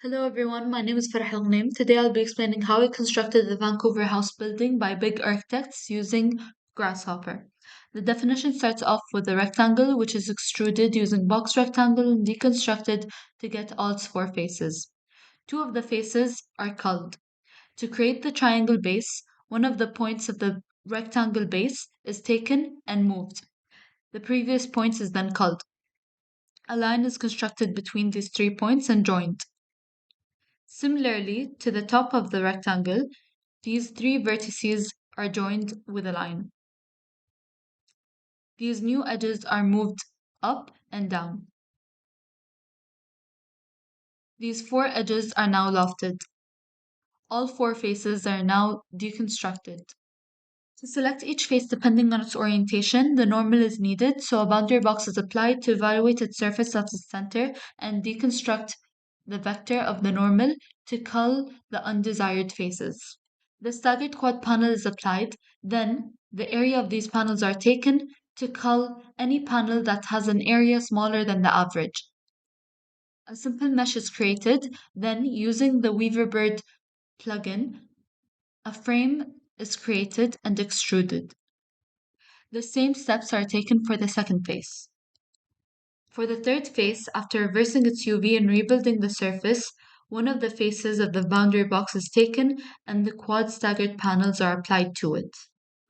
Hello everyone, my name is Farah Al. Today I'll be explaining how I constructed the Vancouver house building by big architects using Grasshopper. The definition starts off with a rectangle which is extruded using box rectangle and deconstructed to get all its four faces. Two of the faces are culled. To create the triangle base, one of the points of the rectangle base is taken and moved. The previous point is then culled. A line is constructed between these 3 points and joined. Similarly, to the top of the rectangle, these three vertices are joined with a line. These new edges are moved up and down. These four edges are now lofted. All four faces are now deconstructed. To select each face depending on its orientation, the normal is needed, so a boundary box is applied to evaluate its surface at its center and deconstruct the vector of the normal to cull the undesired faces. The staggered quad panel is applied, then the area of these panels are taken to cull any panel that has an area smaller than the average. A simple mesh is created, then using the Weaverbird plugin, a frame is created and extruded. The same steps are taken for the second face. For the third face, after reversing its UV and rebuilding the surface, one of the faces of the boundary box is taken and the quad staggered panels are applied to it.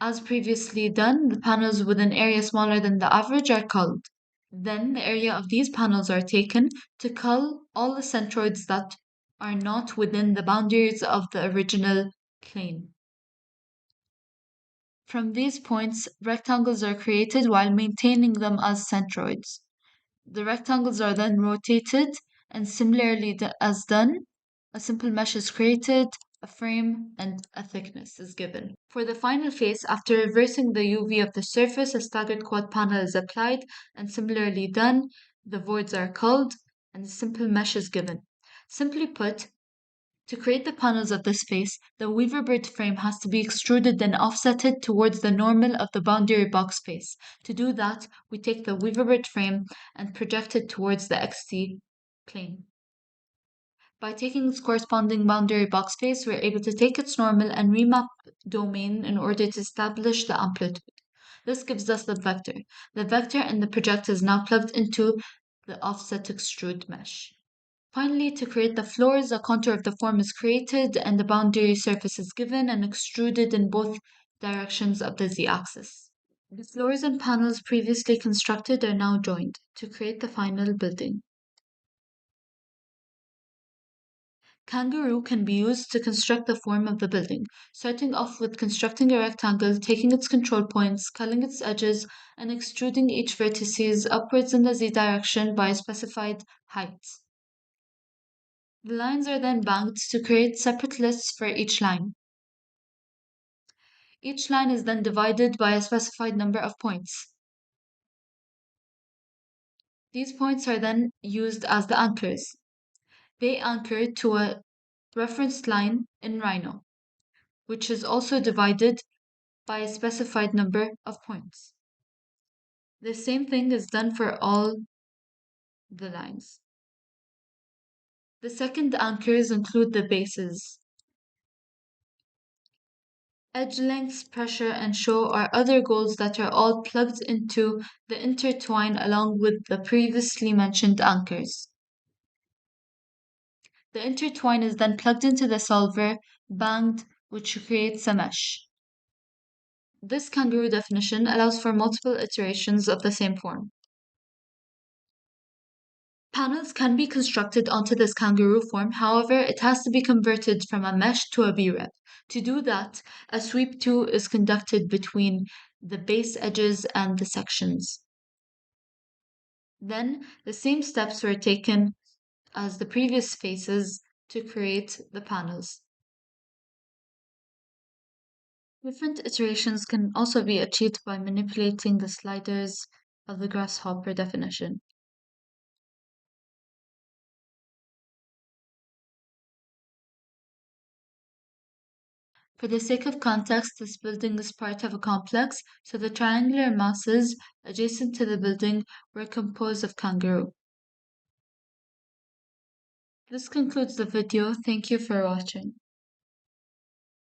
As previously done, the panels with an area smaller than the average are culled. Then the area of these panels are taken to cull all the centroids that are not within the boundaries of the original plane. From these points, rectangles are created while maintaining them as centroids. The rectangles are then rotated, and similarly as done, a simple mesh is created, a frame, and a thickness is given. For the final face, after reversing the UV of the surface, a staggered quad panel is applied, and similarly done, the voids are culled, and a simple mesh is given. Simply put, to create the panels of this face, the Weaverbird frame has to be extruded then offsetted towards the normal of the boundary box face. To do that, we take the Weaverbird frame and project it towards the XT plane. By taking its corresponding boundary box face, we're able to take its normal and remap domain in order to establish the amplitude. This gives us the vector. The vector and the project is now plugged into the offset extrude mesh. Finally, to create the floors, a contour of the form is created and the boundary surface is given and extruded in both directions of the z-axis. The floors and panels previously constructed are now joined to create the final building. Kangaroo can be used to construct the form of the building, starting off with constructing a rectangle, taking its control points, culling its edges, and extruding each vertices upwards in the z direction by a specified height. The lines are then banked to create separate lists for each line. Each line is then divided by a specified number of points. These points are then used as the anchors. They anchor to a reference line in Rhino, which is also divided by a specified number of points. The same thing is done for all the lines. The second anchors include the bases. Edge lengths, pressure, and show are other goals that are all plugged into the intertwine along with the previously mentioned anchors. The intertwine is then plugged into the solver, banged, which creates a mesh. This kangaroo definition allows for multiple iterations of the same form. Panels can be constructed onto this kangaroo form, however, it has to be converted from a mesh to a B-rep. To do that, a sweep 2 is conducted between the base edges and the sections. Then, the same steps were taken as the previous faces to create the panels. Different iterations can also be achieved by manipulating the sliders of the grasshopper definition. For the sake of context, this building is part of a complex, so the triangular masses adjacent to the building were composed of kangaroo. This concludes the video. Thank you for watching.